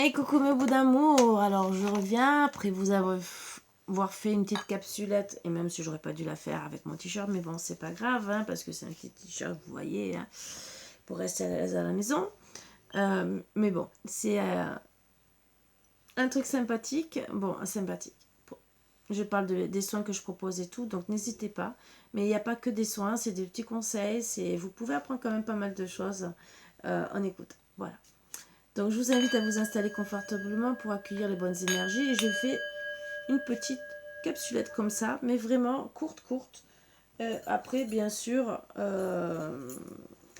Et coucou mes bouts d'amour, alors je reviens après vous avoir fait une petite capsulette, et même si j'aurais pas dû la faire avec mon t-shirt, mais bon c'est pas grave, hein, parce que c'est un petit t-shirt, vous voyez, hein, pour rester à l'aise à la maison. Mais bon, c'est un truc sympathique, sympathique. Je parle des soins que je propose et tout, donc n'hésitez pas. Mais il n'y a pas que des soins, c'est des petits conseils, vous pouvez apprendre quand même pas mal de choses en écoute. Voilà. Donc je vous invite à vous installer confortablement pour accueillir les bonnes énergies. Et je fais une petite capsulette comme ça, mais vraiment courte. Après, bien sûr,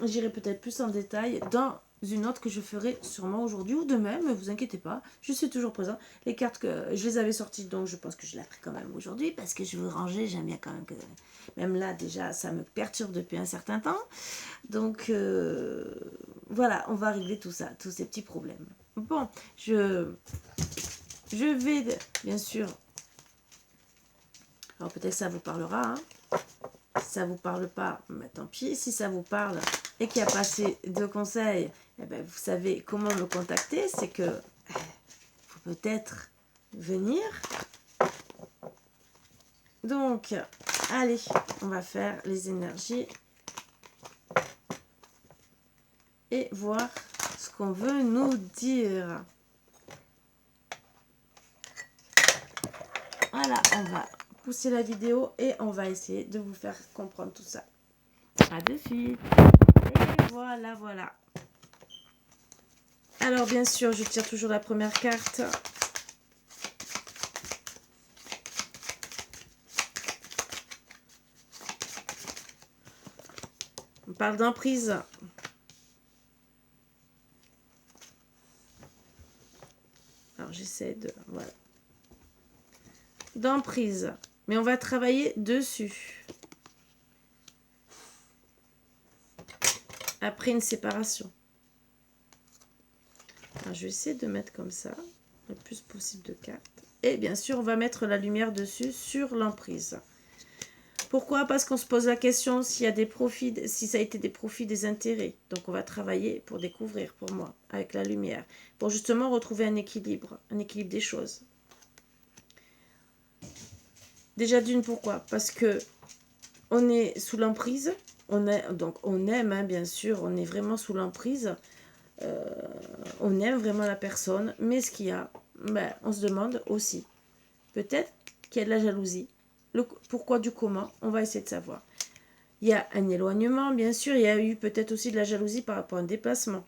j'irai peut-être plus en détail dans une autre que je ferai sûrement aujourd'hui ou demain, mais vous inquiétez pas, je suis toujours présent. Les cartes, que je les avais sorties, donc je pense que je la ferai quand même aujourd'hui, parce que je veux ranger, j'aime bien quand même que... Même là, déjà, ça me perturbe depuis un certain temps. Donc, voilà, on va régler tout ça, tous ces petits problèmes. Bon, je vais, bien sûr... Alors, peut-être que ça vous parlera, hein. Si ça vous parle pas, bah, tant pis. Si ça vous parle et qu'il n'y a pas assez de conseils, eh ben, vous savez comment me contacter. C'est que faut peut-être venir. Donc, allez, on va faire les énergies et voir ce qu'on veut nous dire. Voilà, on va pousser la vidéo et on va essayer de vous faire comprendre tout ça. À de suite. Et voilà. Alors, bien sûr, je tire toujours la première carte. On parle d'emprise. Alors, j'essaie de... Voilà. D'emprise. Mais on va travailler dessus. Après une séparation. Alors, je vais essayer de mettre comme ça. Le plus possible de cartes. Et bien sûr, on va mettre la lumière dessus sur l'emprise. Pourquoi? Parce qu'on se pose la question s'il y a des profits, si ça a été des profits, des intérêts. Donc on va travailler pour découvrir, pour moi, avec la lumière, pour justement retrouver un équilibre des choses. Déjà d'une, pourquoi? Parce que on est sous l'emprise, on aime, hein, bien sûr, on est vraiment sous l'emprise, on aime vraiment la personne, mais ce qu'il y a, ben, on se demande aussi, peut-être qu'il y a de la jalousie. Le pourquoi du comment, on va essayer de savoir. Il y a un éloignement, bien sûr. Il y a eu peut-être aussi de la jalousie par rapport à un déplacement.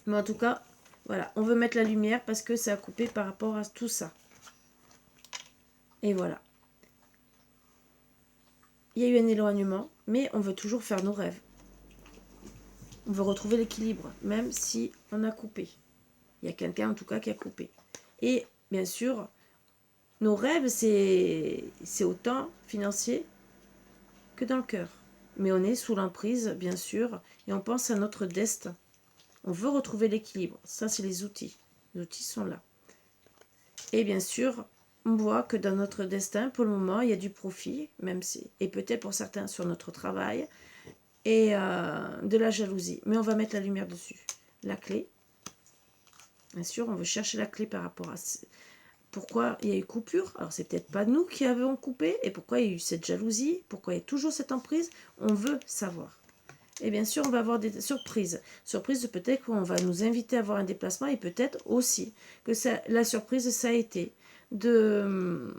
Mais en tout cas, voilà. On veut mettre la lumière parce que ça a coupé par rapport à tout ça. Et voilà. Il y a eu un éloignement, mais on veut toujours faire nos rêves. On veut retrouver l'équilibre, même si on a coupé. Il y a quelqu'un, en tout cas, qui a coupé. Et, bien sûr, nos rêves, c'est autant financier que dans le cœur. Mais on est sous l'emprise, bien sûr, et on pense à notre destin. On veut retrouver l'équilibre. Ça, c'est les outils. Les outils sont là. Et bien sûr, on voit que dans notre destin, pour le moment, il y a du profit, même si, et peut-être pour certains sur notre travail, et de la jalousie. Mais on va mettre la lumière dessus. La clé. Bien sûr, on veut chercher la clé par rapport à pourquoi il y a eu coupure. Alors, c'est peut-être pas nous qui avons coupé, et pourquoi il y a eu cette jalousie, pourquoi il y a toujours cette emprise. On veut savoir. Et bien sûr, on va avoir des surprises. Surprise, peut-être qu'on va nous inviter à avoir un déplacement et peut-être aussi que la surprise, ça a été de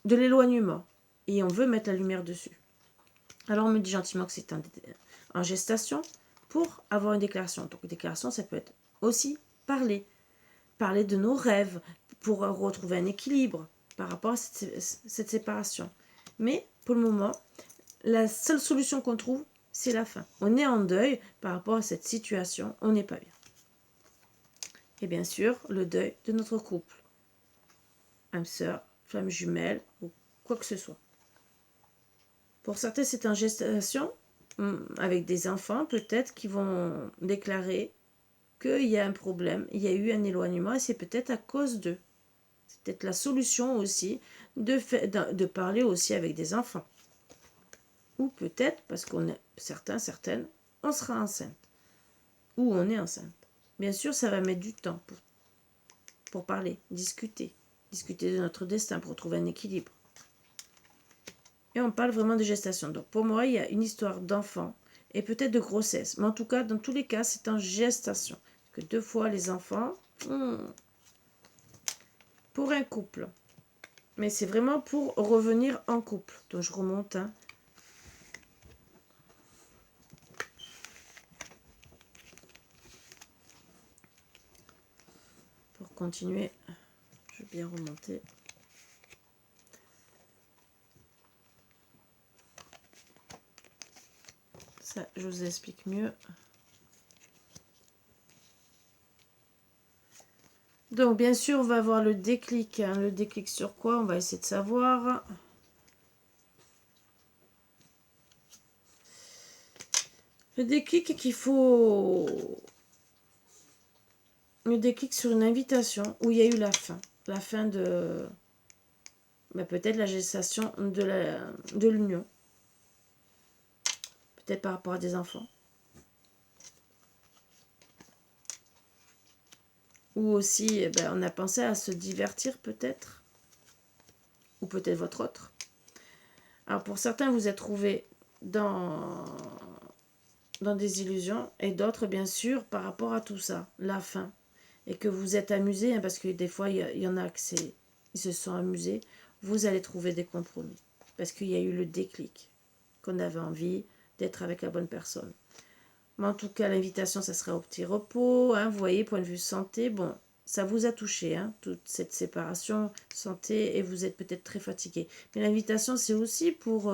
l'éloignement. Et on veut mettre la lumière dessus. Alors, on me dit gentiment que c'est en gestation pour avoir une déclaration. Donc, une déclaration, ça peut être aussi parler. Parler de nos rêves pour retrouver un équilibre par rapport à cette séparation. Mais, pour le moment, la seule solution qu'on trouve, c'est la fin. On est en deuil par rapport à cette situation, on n'est pas bien. Et bien sûr, le deuil de notre couple. Âme sœur, flamme jumelle, ou quoi que ce soit. Pour certains, c'est en gestation, avec des enfants peut-être qui vont déclarer qu'il y a un problème, il y a eu un éloignement, et c'est peut-être à cause d'eux. C'est peut-être la solution aussi de parler aussi avec des enfants. Ou peut-être, parce qu'on est certaines, on sera enceinte. Ou on est enceinte. Bien sûr, ça va mettre du temps pour parler, discuter de notre destin, pour trouver un équilibre. Et on parle vraiment de gestation. Donc pour moi, il y a une histoire d'enfant et peut-être de grossesse. Mais en tout cas, dans tous les cas, c'est en gestation. Parce que 2 fois les enfants, pour un couple. Mais c'est vraiment pour revenir en couple. Donc je remonte. Hein. Pour continuer, je vais bien remonter. Ça, je vous explique mieux. Donc, bien sûr, on va avoir le déclic. Hein. Le déclic sur quoi? On va essayer de savoir. Le déclic qu'il faut... Le déclic sur une invitation où il y a eu la fin. La fin de... Ben, peut-être la gestation de l'union. Peut-être par rapport à des enfants. Ou aussi, eh ben, on a pensé à se divertir peut-être. Ou peut-être votre autre. Alors pour certains, vous êtes trouvés dans des illusions. Et d'autres, bien sûr, par rapport à tout ça. La fin. Et que vous êtes amusés. Hein, parce que des fois, il y en a ils se sont amusés. Vous allez trouver des compromis. Parce qu'il y a eu le déclic. Qu'on avait envie d'être avec la bonne personne. Mais en tout cas, l'invitation, ça sera au petit repos. Hein, vous voyez, point de vue santé, bon, ça vous a touché, hein, toute cette séparation santé, et vous êtes peut-être très fatigué. Mais l'invitation, c'est aussi pour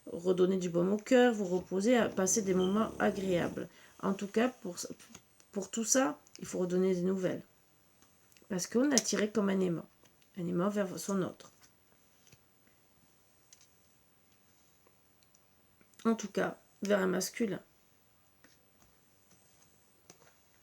redonner du baume au cœur, vous reposer, à passer des moments agréables. En tout cas, pour tout ça, il faut redonner des nouvelles. Parce qu'on a tiré comme un aimant vers son autre. En tout cas, vers un masculin.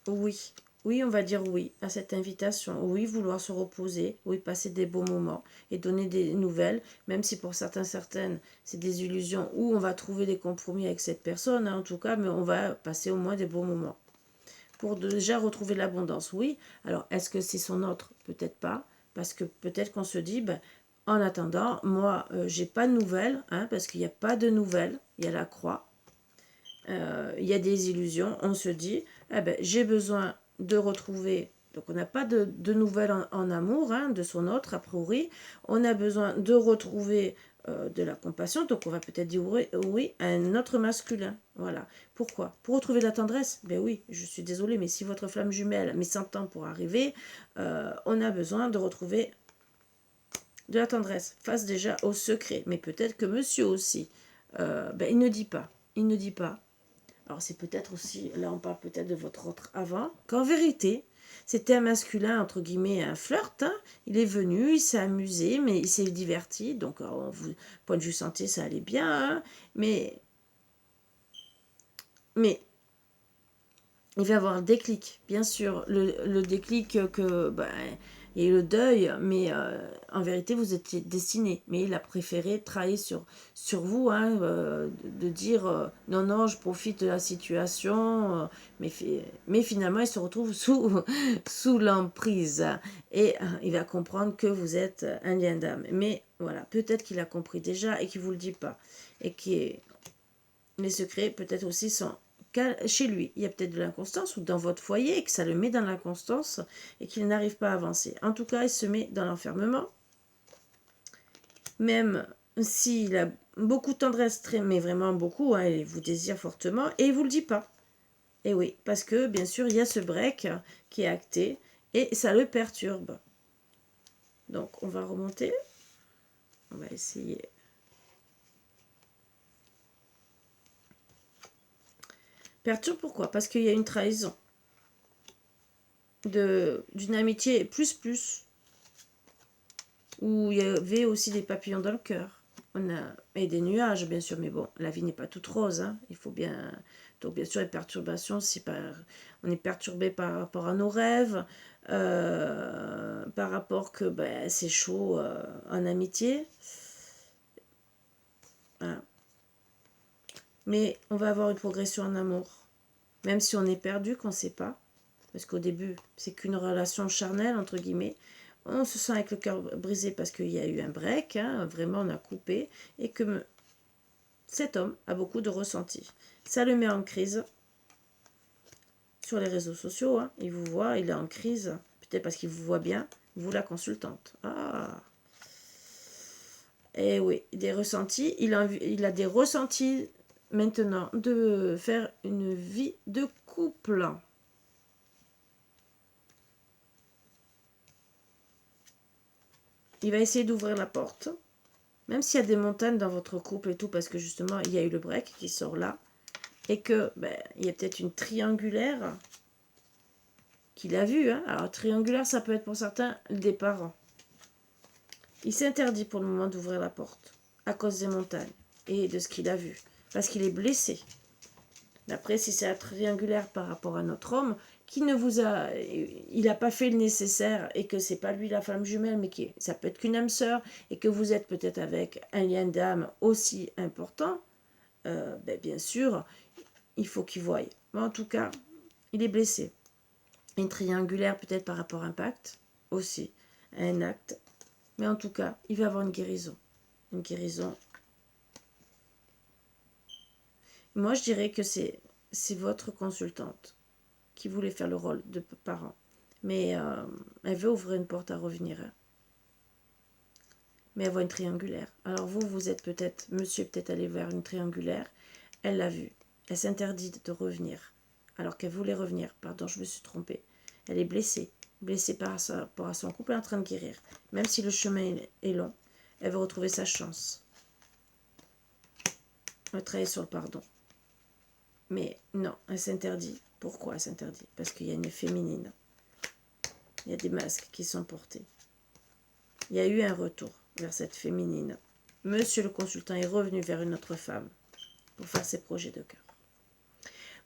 Oui, oui, on va dire oui à cette invitation. Oui, vouloir se reposer, oui, passer des beaux moments et donner des nouvelles, même si pour certaines, c'est des illusions où on va trouver des compromis avec cette personne, hein, en tout cas, mais on va passer au moins des beaux moments. Pour déjà retrouver l'abondance, oui. Alors, est-ce que c'est son autre? Peut-être pas, parce que peut-être qu'on se dit, ben, en attendant, moi, j'ai pas de nouvelles, hein, parce qu'il n'y a pas de nouvelles, il y a la croix. Il y a des illusions, on se dit, eh ben, j'ai besoin de retrouver, donc on n'a pas de nouvelles en amour, hein, de son autre, a priori, on a besoin de retrouver de la compassion, donc on va peut-être dire oui, oui à un autre masculin, voilà. Pourquoi? Pour retrouver de la tendresse? Ben oui, je suis désolée, mais si votre flamme jumelle met 100 ans pour arriver, on a besoin de retrouver de la tendresse, face déjà au secret, mais peut-être que monsieur aussi, ben, il ne dit pas, alors c'est peut-être aussi, là on parle peut-être de votre autre avant, qu'en vérité, c'était un masculin, entre guillemets, un flirt. Hein. Il est venu, il s'est amusé, mais il s'est diverti. Donc, point de vue santé, ça allait bien. Hein. Mais il va y avoir le déclic, bien sûr. Le déclic que... Ben, et le deuil, mais en vérité, vous étiez destiné. Mais il a préféré travailler sur vous, hein, de dire non, non, je profite de la situation, mais finalement, il se retrouve sous l'emprise. Et il va comprendre que vous êtes un lien d'âme. Mais voilà, peut-être qu'il a compris déjà et qu'il ne vous le dit pas. Et que les secrets, peut-être aussi, sont chez lui. Il y a peut-être de l'inconstance ou dans votre foyer et que ça le met dans l'inconstance et qu'il n'arrive pas à avancer. En tout cas, il se met dans l'enfermement. Même s'il a beaucoup de tendresse, mais vraiment beaucoup, hein, il vous désire fortement et il ne vous le dit pas. Et oui, parce que bien sûr, il y a ce break qui est acté et ça le perturbe. Donc, on va remonter. On va essayer. Perturbe pourquoi? Parce qu'il y a une trahison. D'une amitié plus où il y avait aussi des papillons dans le cœur et des nuages bien sûr, mais bon, la vie n'est pas toute rose, hein. Il faut bien, donc bien sûr les perturbations, on est perturbé par rapport à nos rêves, par rapport que ben, c'est chaud en amitié, hein. Mais on va avoir une progression en amour, même si on est perdu, qu'on ne sait pas. parce qu'au début, c'est qu'une relation charnelle, entre guillemets. On se sent avec le cœur brisé parce qu'il y a eu un break, hein, vraiment on a coupé, et que cet homme a beaucoup de ressentis. Ça le met en crise sur les réseaux sociaux, hein. Il vous voit, il est en crise, peut-être parce qu'il vous voit bien, vous la consultante. Ah, et oui, des ressentis, il a des ressentis maintenant de faire une vie de couple. Il va essayer d'ouvrir la porte, même s'il y a des montagnes dans votre couple et tout, parce que justement, il y a eu le break qui sort là, et que il y a peut-être une triangulaire qu'il a vue. Hein. Alors, triangulaire, ça peut être pour certains des parents. Il s'interdit pour le moment d'ouvrir la porte, à cause des montagnes et de ce qu'il a vu, parce qu'il est blessé. Après, si c'est un triangulaire par rapport à notre homme, qui ne vous a, il n'a pas fait le nécessaire et que c'est pas lui la femme jumelle, mais ça peut être qu'une âme sœur et que vous êtes peut-être avec un lien d'âme aussi important, bien sûr, il faut qu'il voie. Mais en tout cas, il est blessé. Une triangulaire peut-être par rapport à un pacte aussi, un acte. Mais en tout cas, il va avoir une guérison. Une guérison. Moi, je dirais que c'est votre consultante qui voulait faire le rôle de parent. Mais elle veut ouvrir une porte à revenir. Mais elle voit une triangulaire. Alors vous êtes peut-être, monsieur est peut-être allé vers une triangulaire. Elle l'a vue. Elle s'interdit de revenir. Alors qu'elle voulait revenir. Pardon, je me suis trompée. Elle est blessée. Blessée par rapport à son couple, elle est en train de guérir. Même si le chemin est long, elle veut retrouver sa chance. Elle travaille sur le pardon. Mais non, elle s'interdit. Pourquoi elle s'interdit? Parce qu'il y a une féminine. Il y a des masques qui sont portés. Il y a eu un retour vers cette féminine. Monsieur le consultant est revenu vers une autre femme pour faire ses projets de cœur.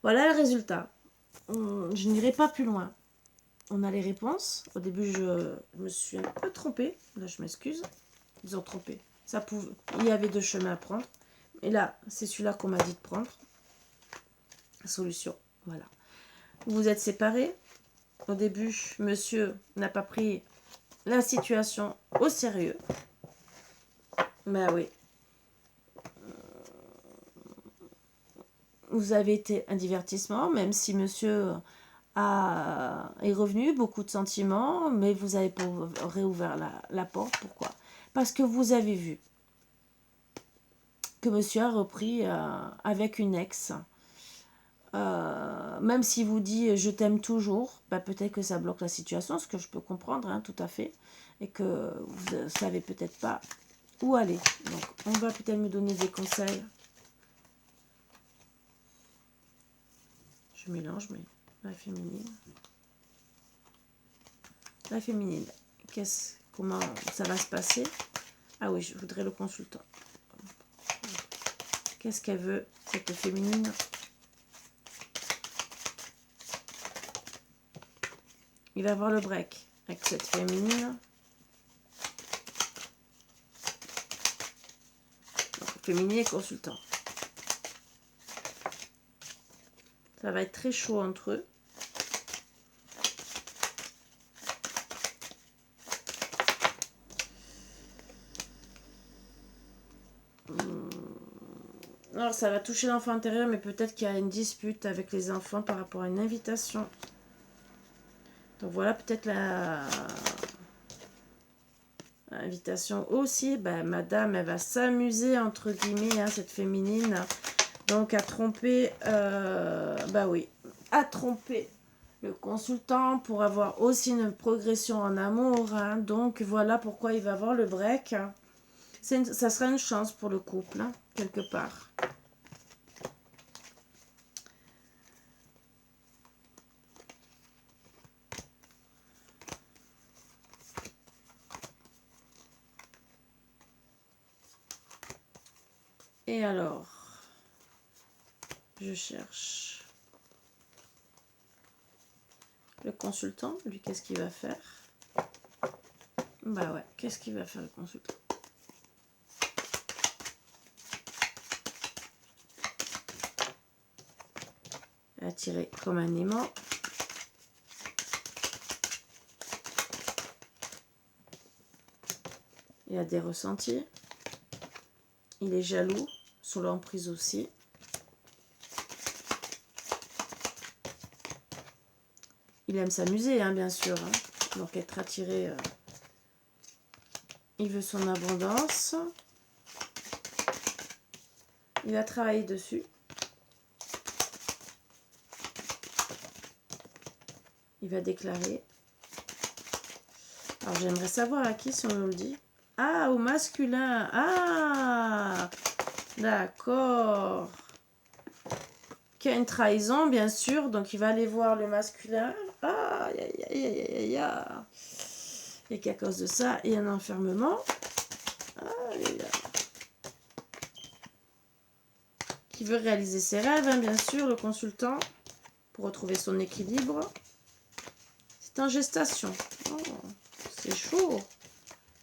Voilà le résultat. Je n'irai pas plus loin. On a les réponses. Au début, je me suis un peu trompée. Là, je m'excuse. Ils ont trompé. Il y avait 2 chemins à prendre. Et là, c'est celui-là qu'on m'a dit de prendre. Solution. Voilà. Vous vous êtes séparés. Au début, monsieur n'a pas pris la situation au sérieux. Ben oui. Vous avez été un divertissement, même si monsieur est revenu, beaucoup de sentiments, mais vous avez réouvert la porte. Pourquoi? Parce que vous avez vu que monsieur a repris avec une ex. Même s'il vous dit je t'aime toujours, peut-être que ça bloque la situation, ce que je peux comprendre, hein, tout à fait, et que vous ne savez peut-être pas où aller. Donc on va peut-être me donner des conseils. Je mélange, mais la féminine. La féminine, comment ça va se passer? Ah oui, je voudrais le consultant. Qu'est-ce qu'elle veut, cette féminine? Il va avoir le break avec cette féminine. Donc, féminine et consultant. Ça va être très chaud entre eux. Alors, ça va toucher l'enfant intérieur, mais peut-être qu'il y a une dispute avec les enfants par rapport à une invitation. Donc voilà, peut-être l'invitation aussi. Madame, elle va s'amuser, entre guillemets, hein, cette féminine. Donc, à tromper, oui, à tromper le consultant pour avoir aussi une progression en amour. Hein. Donc, voilà pourquoi il va avoir le break. Ça sera une chance pour le couple, hein, quelque part. Et alors, je cherche le consultant. Lui, qu'est-ce qu'il va faire? Qu'est-ce qu'il va faire le consultant? Attiré comme un aimant. Il a des ressentis. Il est jaloux, sous l'emprise aussi. Il aime s'amuser, hein, bien sûr. Hein. Donc être attiré, il veut son abondance. Il va travailler dessus. Il va déclarer. Alors j'aimerais savoir à qui si on nous le dit. Ah, au masculin. Ah, d'accord. Qui a une trahison, bien sûr. Donc il va aller voir le masculin. Ah, aïe, aïe, aïe, aïe, aïe. Et qu'à cause de ça, il y a un enfermement. Aïe, aïe, aïe. Qui veut réaliser ses rêves, hein, bien sûr, le consultant, pour retrouver son équilibre. C'est en gestation. Oh, c'est chaud.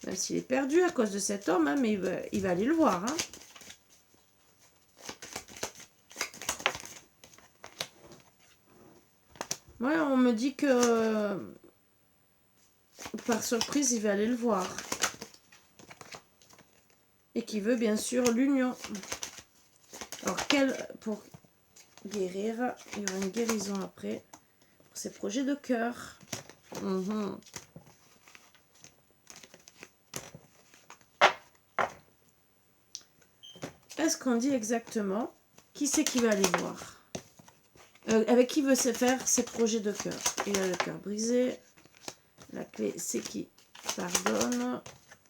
Même s'il est perdu à cause de cet homme, hein, mais il va aller le voir. Hein. Ouais, on me dit que par surprise, il va aller le voir. Et qu'il veut bien sûr l'union. Alors, pour guérir, il y aura une guérison après. Pour ses projets de cœur. Est-ce qu'on dit exactement qui c'est qui va aller voir avec qui veut se faire ses projets de cœur? Il a le cœur brisé. La clé, c'est qui pardonne.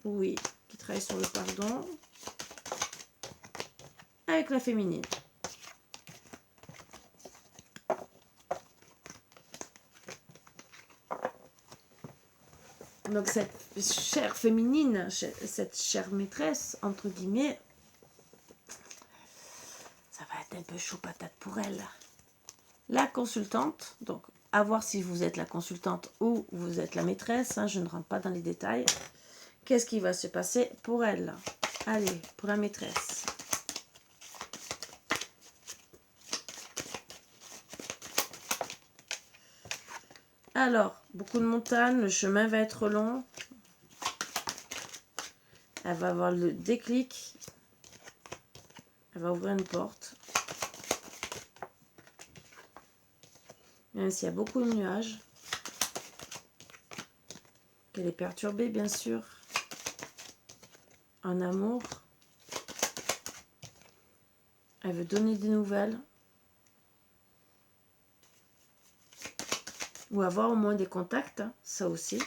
Oui, qui travaille sur le pardon. Avec la féminine. Donc cette chère féminine, cette chère maîtresse, entre guillemets, ça va être un peu chaud patate pour elle. La consultante, donc à voir si vous êtes la consultante ou vous êtes la maîtresse, hein, je ne rentre pas dans les détails. Qu'est-ce qui va se passer pour elle? Allez, pour la maîtresse. Alors, beaucoup de montagnes, le chemin va être long. Elle va avoir le déclic. Elle va ouvrir une porte. Même s'il y a beaucoup de nuages. Qu'elle est perturbée, bien sûr. En amour. Elle veut donner des nouvelles. Ou avoir au moins des contacts, hein, ça aussi.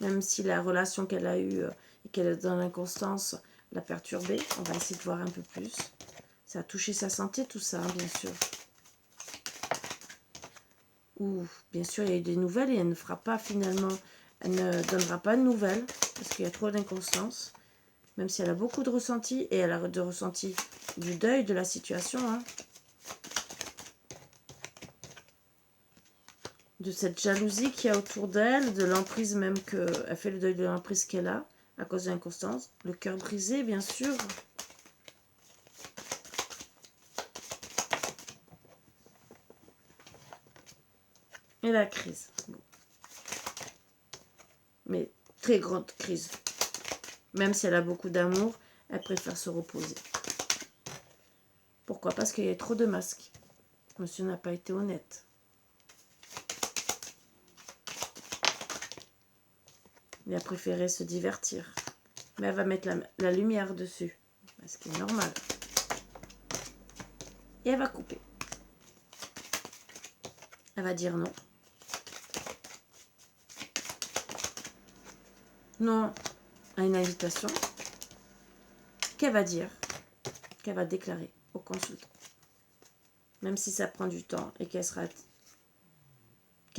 Même si la relation qu'elle a eue et qu'elle est dans l'inconstance l'a perturbée. On va essayer de voir un peu plus. Ça a touché sa santé, tout ça, hein, bien sûr. Ou, bien sûr, il y a eu des nouvelles et elle ne fera pas finalement... Elle ne donnera pas de nouvelles parce qu'il y a trop d'inconstance. Même si elle a beaucoup de ressentis et elle a de ressentis du deuil de la situation, hein. De cette jalousie qu'il y a autour d'elle, de l'emprise même qu'elle fait le deuil de l'emprise qu'elle a à cause de l'inconstance. Le cœur brisé, bien sûr. Et la crise. Bon. Mais très grande crise. Même si elle a beaucoup d'amour, elle préfère se reposer. Pourquoi? Parce qu'il y a trop de masques. Monsieur n'a pas été honnête. Il a préféré se divertir. Mais elle va mettre la lumière dessus. Ce qui est normal. Et elle va couper. Elle va dire non. Non à une invitation. Qu'elle va dire. Qu'elle va déclarer au consultant. Même si ça prend du temps et qu'elle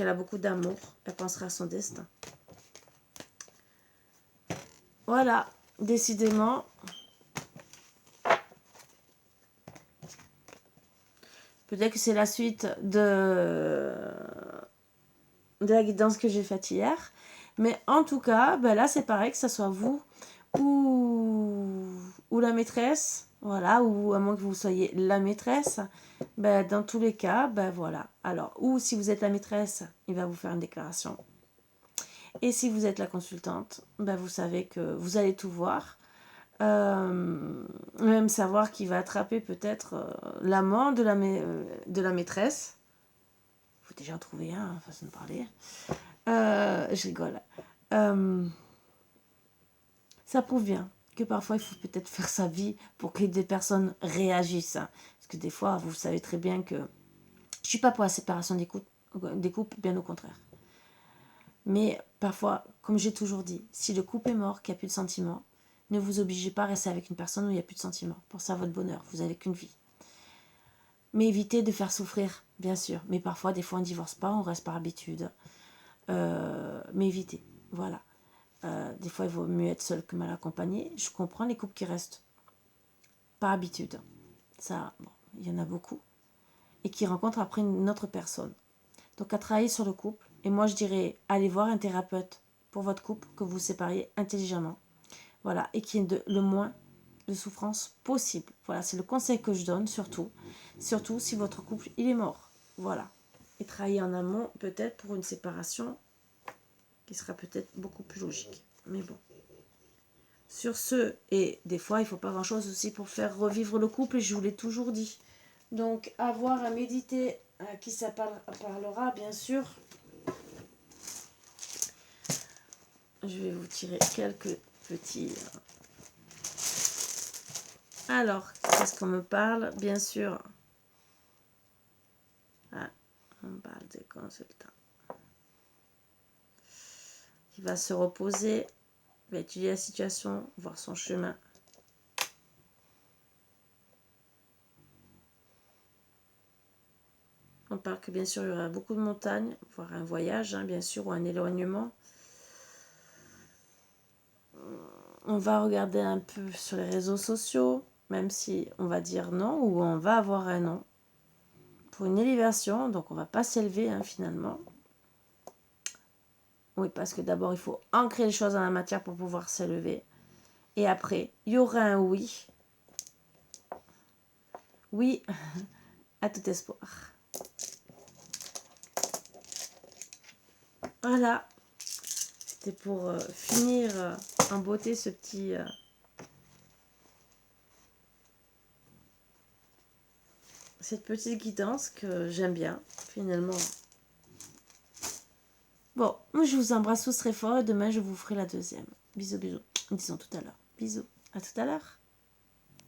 a beaucoup d'amour, elle pensera à son destin. Voilà, décidément. Peut-être que c'est la suite de la guidance que j'ai faite hier. Mais en tout cas, ben là, c'est pareil, que ce soit vous ou la maîtresse. Voilà, ou à moins que vous soyez la maîtresse. Ben, dans tous les cas, ben voilà. Alors, ou si vous êtes la maîtresse, il va vous faire une déclaration. Et si vous êtes la consultante, ben vous savez que vous allez tout voir. Même savoir qui va attraper peut-être l'amant de la maîtresse. Il faut déjà en trouver un, façon de parler. Je rigole. Ça prouve bien que parfois il faut peut-être faire sa vie pour que des personnes réagissent. Parce que des fois, vous savez très bien que je suis pas pour la séparation des couples, bien au contraire. Mais parfois, comme j'ai toujours dit, si le couple est mort, qu'il n'y a plus de sentiments, ne vous obligez pas à rester avec une personne où il n'y a plus de sentiments. Pensez à votre bonheur, vous n'avez qu'une vie. Mais évitez de faire souffrir, bien sûr. Mais parfois, des fois, on ne divorce pas, on reste par habitude. Mais évitez, voilà. Des fois, il vaut mieux être seul que mal accompagné. Je comprends les couples qui restent par habitude. Ça, bon, il y en a beaucoup. Et qui rencontrent après une autre personne. Donc, à travailler sur le couple. Et moi, je dirais, allez voir un thérapeute pour votre couple, que vous vous sépariez intelligemment. Voilà, et qu'il y ait le moins de souffrance possible. Voilà, c'est le conseil que je donne, surtout. Surtout si votre couple, il est mort. Voilà. Et travailler en amont, peut-être, pour une séparation qui sera peut-être beaucoup plus logique. Mais bon. Sur ce, et des fois, il ne faut pas grand-chose aussi pour faire revivre le couple, et je vous l'ai toujours dit. Donc, avoir à méditer, à qui ça parlera, bien sûr. Je vais vous tirer quelques petits... Alors, qu'est-ce qu'on me parle? Bien sûr. Ah, on parle des consultants. Il va se reposer, va étudier la situation, voir son chemin. On parle que bien sûr il y aura beaucoup de montagnes, voire un voyage, bien sûr, ou un éloignement. On va regarder un peu sur les réseaux sociaux, même si on va dire non, ou on va avoir un non. Pour une élévation, donc on ne va pas s'élever finalement. Oui, parce que d'abord il faut ancrer les choses dans la matière pour pouvoir s'élever. Et après, il y aura un oui. Oui, à tout espoir. Voilà. C'était pour finir en beauté ce petit... cette petite guidance que j'aime bien, finalement. Bon, moi je vous embrasse tous très fort et demain je vous ferai la deuxième. Bisous, bisous. Disons tout à l'heure. Bisous. À tout à l'heure.